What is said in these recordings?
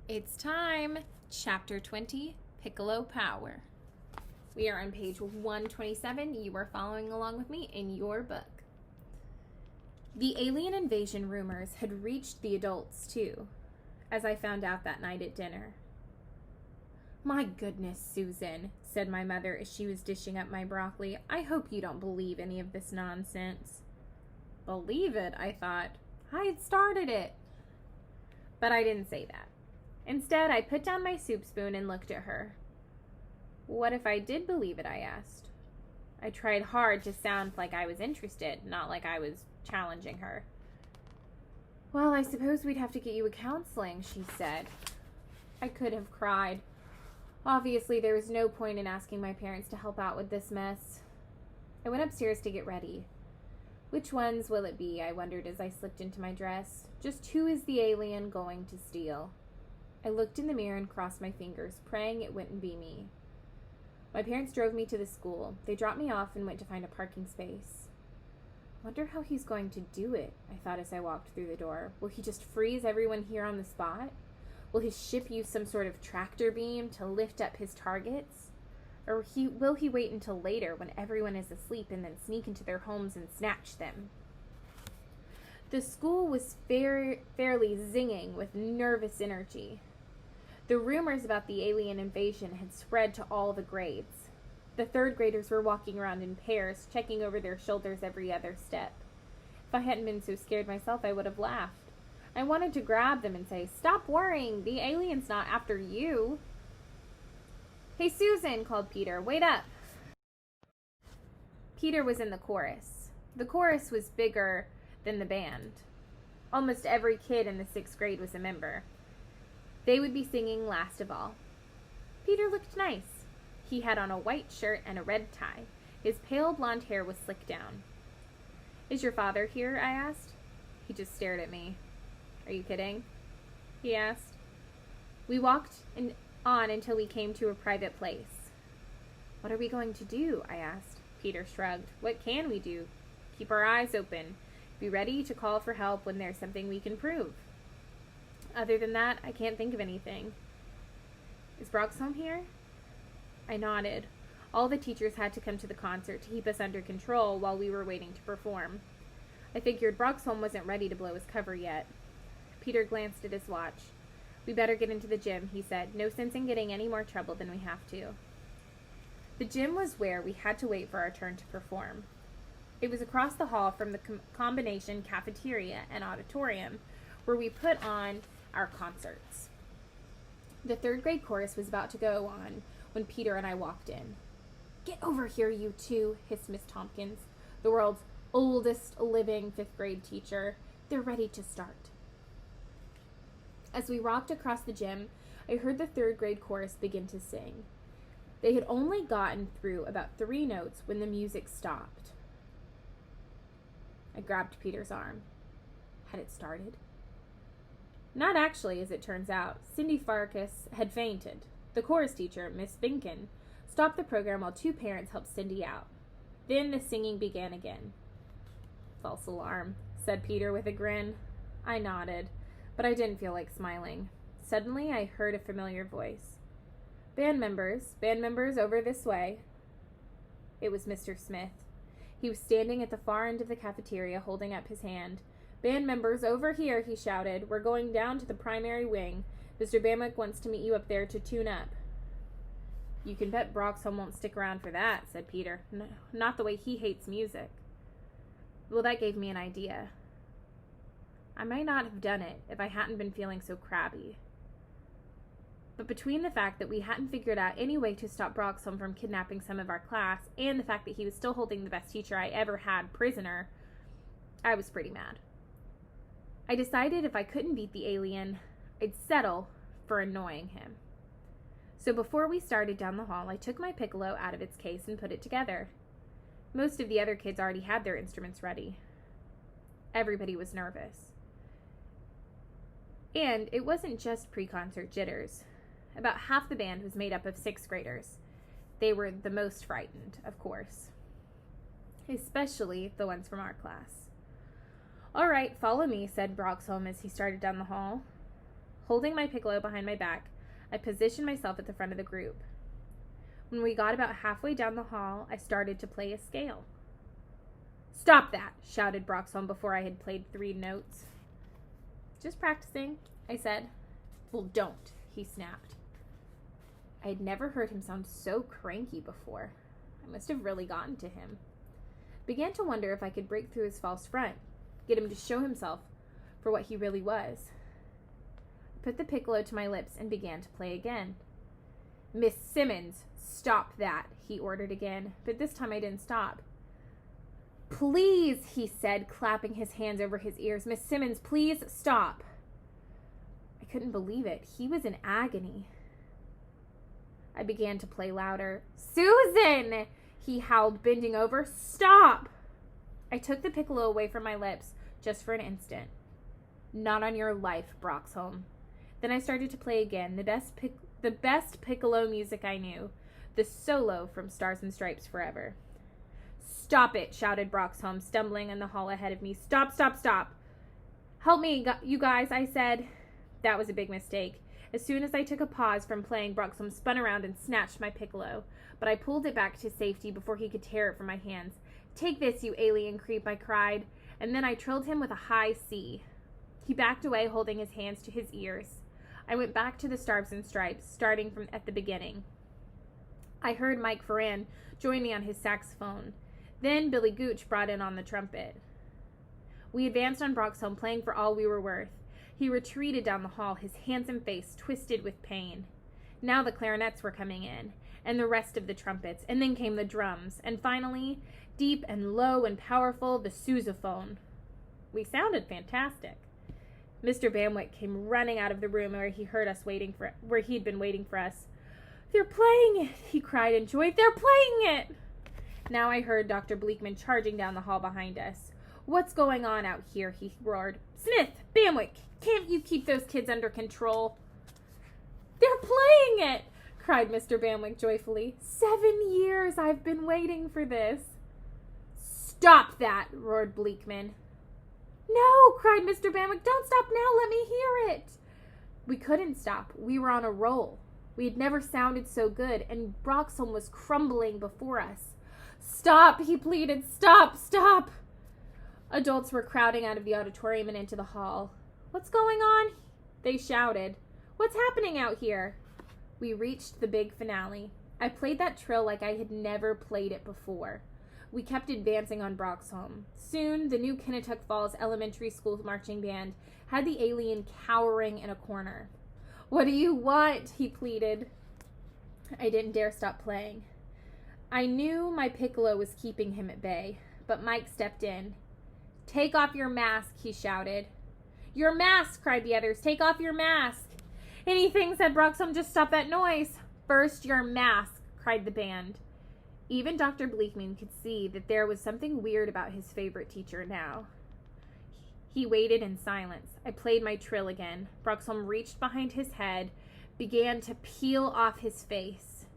It's time. Chapter 20, Piccolo Power. We are on page 127. You are following along with me in your book. The alien invasion rumors had reached the adults too, as I found out that night at dinner. "My goodness, Susan," said my mother as she was dishing up my broccoli. "I hope you don't believe any of this nonsense." Believe it, I thought. I had started it. But I didn't say that. Instead, I put down my soup spoon and looked at her. What if I did believe it, I asked. I tried hard to sound like I was interested, not like I was challenging her. "Well, I suppose we'd have to get you a counseling," she said. I could have cried. Obviously, there was no point in asking my parents to help out with this mess. I went upstairs to get ready. Which ones will it be, I wondered as I slipped into my dress. Just who is the alien going to steal? I looked in the mirror and crossed my fingers, praying it wouldn't be me. My parents drove me to the school. They dropped me off and went to find a parking space. Wonder how he's going to do it, I thought as I walked through the door. Will he just freeze everyone here on the spot? Will his ship use some sort of tractor beam to lift up his targets? Or will he wait until later when everyone is asleep and then sneak into their homes and snatch them? The school was fairly zinging with nervous energy. The rumors about the alien invasion had spread to all the grades. The third graders were walking around in pairs, checking over their shoulders every other step. If I hadn't been so scared myself, I would have laughed. I wanted to grab them and say, "Stop worrying, the alien's not after you." "Hey, Susan," called Peter, "wait up." Peter was in the chorus. The chorus was bigger than the band. Almost every kid in the 6th grade was a member. They would be singing last of all. Peter looked nice. He had on a white shirt and a red tie. His pale blonde hair was slicked down. "Is your father here?" I asked. He just stared at me. "Are you kidding?" he asked. We walked on until we came to a private place. "What are we going to do?" I asked. Peter shrugged. "What can we do? Keep our eyes open. Be ready to call for help when there's something we can prove. Other than that, I can't think of anything." "Is Brock's home here?" I nodded. All the teachers had to come to the concert to keep us under control while we were waiting to perform. I figured Broxholm wasn't ready to blow his cover yet. Peter glanced at his watch. "We better get into the gym," he said. "No sense in getting any more trouble than we have to." The gym was where we had to wait for our turn to perform. It was across the hall from the combination cafeteria and auditorium where we put on our concerts. The 3rd grade chorus was about to go on when Peter and I walked in. "Get over here, you two," hissed Miss Tompkins, the world's oldest living 5th grade teacher. "They're ready to start." As we walked across the gym, I heard the 3rd grade chorus begin to sing. They had only gotten through about 3 notes when the music stopped. I grabbed Peter's arm. Had it started? Not actually, as it turns out. Cindy Farkas had fainted. The chorus teacher, Miss Binkin, stopped the program while 2 parents helped Cindy out. Then the singing began again. "False alarm," said Peter with a grin. I nodded, but I didn't feel like smiling. Suddenly, I heard a familiar voice. Band members over this way." It was Mr. Smith. He was standing at the far end of the cafeteria holding up his hand. "Band members over here," he shouted. "We're going down to the primary wing. Mr. Bamick wants to meet you up there to tune up." "You can bet Broxholm won't stick around for that," said Peter. "Not the way he hates music." Well, that gave me an idea. I might not have done it if I hadn't been feeling so crabby. But between the fact that we hadn't figured out any way to stop Broxholm from kidnapping some of our class and the fact that he was still holding the best teacher I ever had prisoner, I was pretty mad. I decided if I couldn't beat the alien, I'd settle for annoying him. So before we started down the hall, I took my piccolo out of its case and put it together. Most of the other kids already had their instruments ready. Everybody was nervous. And it wasn't just pre-concert jitters. About half the band was made up of 6th graders. They were the most frightened, of course. Especially the ones from our class. "All right, follow me," said Broxholm as he started down the hall. Holding my piccolo behind my back, I positioned myself at the front of the group. When we got about halfway down the hall, I started to play a scale. "Stop that!" shouted Broxholm before I had played 3 notes. "Just practicing," I said. "Well, don't," he snapped. I had never heard him sound so cranky before. I must have really gotten to him. Began to wonder if I could break through his false front, get him to show himself for what he really was. I put the piccolo to my lips and began to play again. "Miss Simmons, stop that," he ordered again, but this time I didn't stop. "Please," he said, clapping his hands over his ears. "Miss Simmons, please stop." I couldn't believe it. He was in agony. I began to play louder. "Susan!" he howled, bending over. "Stop!" I took the piccolo away from my lips just for an instant. "Not on your life, Broxholm." Then I started to play again, the best piccolo music I knew, the solo from Stars and Stripes Forever. "Stop it," shouted Broxholm, stumbling in the hall ahead of me. "Stop, stop, stop." "Help me, you guys," I said. That was a big mistake. As soon as I took a pause from playing, Broxholm spun around and snatched my piccolo, but I pulled it back to safety before he could tear it from my hands. "Take this, you alien creep," I cried, and then I trilled him with a high C. He backed away, holding his hands to his ears. I went back to the Stars and Stripes, starting from at the beginning. I heard Mike Ferran join me on his saxophone. Then Billy Gooch brought in on the trumpet. We advanced on Broxholm, playing for all we were worth. He retreated down the hall, his handsome face twisted with pain. Now the clarinets were coming in, and the rest of the trumpets, and then came the drums, and finally, deep and low and powerful, the sousaphone. We sounded fantastic. Mr. Bamwick came running out of the room where he'd been waiting for us. "They're playing it!" he cried in joy. "They're playing it!" Now I heard Dr. Bleakman charging down the hall behind us. "What's going on out here?" he roared. "Smith! Bamwick! Can't you keep those kids under control?" "They're playing it!" cried Mr. Bamwick joyfully. 7 years I've been waiting for this." "Stop that!" roared Bleakman. "No!" cried Mr. Bamwick. "Don't stop now! Let me hear it!" We couldn't stop. We were on a roll. We had never sounded so good, and Broxholm was crumbling before us. "Stop!" he pleaded. "Stop! Stop!" Adults were crowding out of the auditorium and into the hall. "What's going on?" they shouted. "What's happening out here?" We reached the big finale. I played that trill like I had never played it before. We kept advancing on Broxholm. Soon, the new Kennetuck Falls Elementary School marching band had the alien cowering in a corner. "What do you want?" he pleaded. I didn't dare stop playing. I knew my piccolo was keeping him at bay, but Mike stepped in. "Take off your mask," he shouted. "Your mask!" cried the others. "Take off your mask!" "Anything," said Broxholm. "Just stop that noise." "First, your mask," cried the band. Even Dr. Bleakman could see that there was something weird about his favorite teacher now. He waited in silence. I played my trill again. Broxholm reached behind his head, began to peel off his face.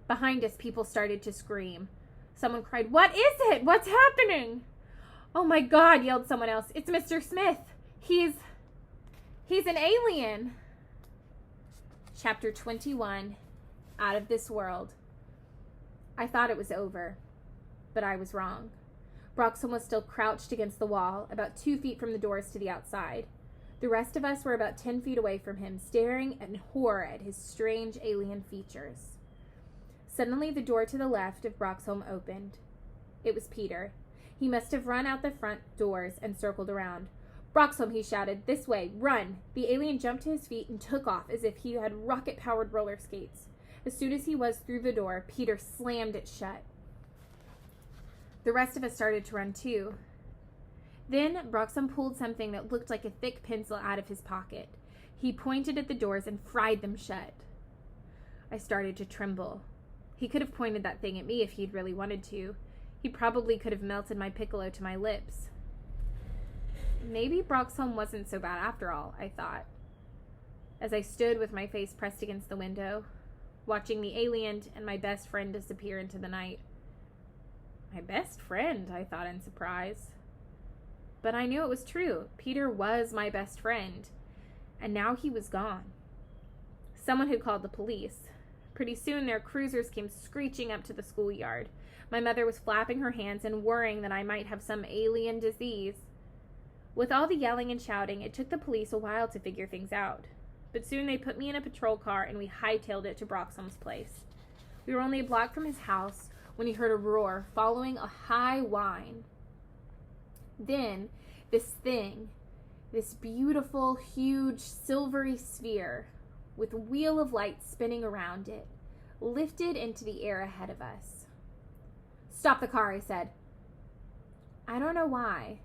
Behind us, people started to scream. Someone cried, "What is it? What's happening?" "Oh my God," yelled someone else. "It's Mr. Smith. He's an alien." Chapter 21, Out of This World. I thought it was over, but I was wrong. Broxholm was still crouched against the wall, about 2 feet from the doors to the outside. The rest of us were about 10 feet away from him, staring in horror at his strange alien features. Suddenly, the door to the left of Broxholm opened. It was Peter. He must have run out the front doors and circled around. "Broxholm," he shouted, "this way, run!" The alien jumped to his feet and took off as if he had rocket-powered roller skates. As soon as he was through the door, Peter slammed it shut. The rest of us started to run too. Then Broxholm pulled something that looked like a thick pencil out of his pocket. He pointed at the doors and fried them shut. I started to tremble. He could have pointed that thing at me if he'd really wanted to. He probably could have melted my piccolo to my lips. Maybe Broxholm wasn't so bad after all, I thought, as I stood with my face pressed against the window, watching the alien and my best friend disappear into the night. My best friend, I thought in surprise. But I knew it was true. Peter was my best friend. and now he was gone. Someone had called the police. Pretty soon their cruisers came screeching up to the schoolyard. My mother was flapping her hands and worrying that I might have some alien disease. With all the yelling and shouting, it took the police a while to figure things out. But soon they put me in a patrol car and we hightailed it to Broxham's place. We were only a block from his house when he heard a roar following a high whine. Then this thing, this beautiful, huge, silvery sphere with a wheel of light spinning around it, lifted into the air ahead of us. "Stop the car," I said. I don't know why,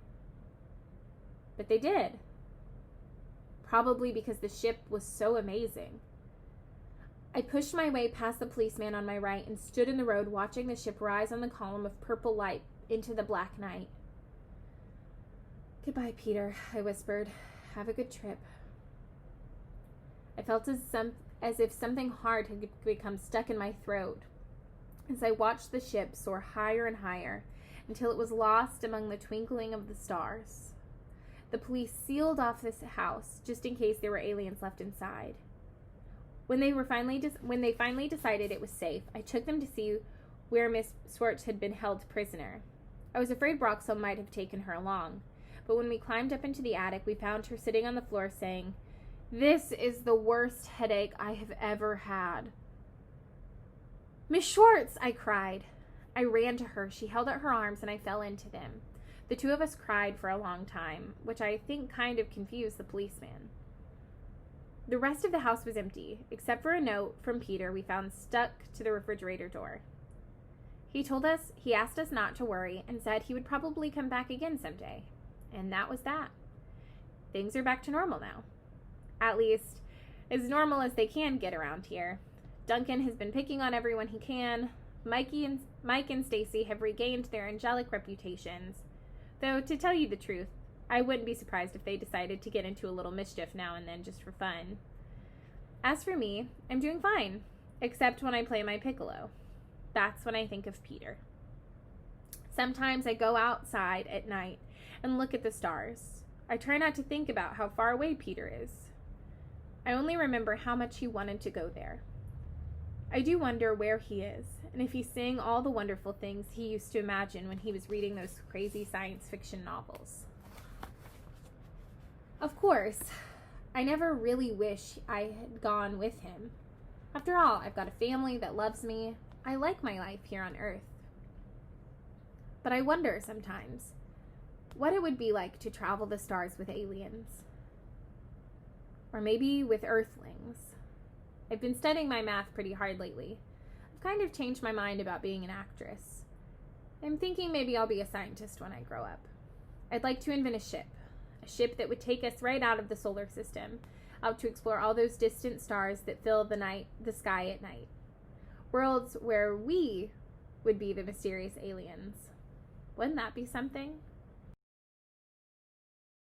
but they did. Probably because the ship was so amazing. I pushed my way past the policeman on my right and stood in the road watching the ship rise on the column of purple light into the black night. "Goodbye, Peter," I whispered. "Have a good trip." I felt as if something hard had become stuck in my throat as I watched the ship soar higher and higher until it was lost among the twinkling of the stars. The police sealed off this house just in case there were aliens left inside. When they finally decided it was safe, I took them to see where Miss Swartz had been held prisoner. I was afraid Broxham might have taken her along, but when we climbed up into the attic, we found her sitting on the floor saying, "This is the worst headache I have ever had." "Miss Schwartz!" I cried. I ran to her. She held out her arms and I fell into them. The two of us cried for a long time, which I think kind of confused the policeman. The rest of the house was empty, except for a note from Peter we found stuck to the refrigerator door. He asked us not to worry and said he would probably come back again someday. And that was that. Things are back to normal now. At least, as normal as they can get around here. Duncan has been picking on everyone he can. Mike and Stacy have regained their angelic reputations. Though, to tell you the truth, I wouldn't be surprised if they decided to get into a little mischief now and then just for fun. As for me, I'm doing fine, except when I play my piccolo. That's when I think of Peter. Sometimes I go outside at night and look at the stars. I try not to think about how far away Peter is. I only remember how much he wanted to go there. I do wonder where he is, and if he's seeing all the wonderful things he used to imagine when he was reading those crazy science fiction novels. Of course, I never really wish I had gone with him. After all, I've got a family that loves me. I like my life here on Earth. But I wonder sometimes what it would be like to travel the stars with aliens. Or maybe with Earthlings. I've been studying my math pretty hard lately. I've kind of changed my mind about being an actress. I'm thinking maybe I'll be a scientist when I grow up. I'd like to invent a ship that would take us right out of the solar system, out to explore all those distant stars that fill the sky at night. Worlds where we would be the mysterious aliens. Wouldn't that be something?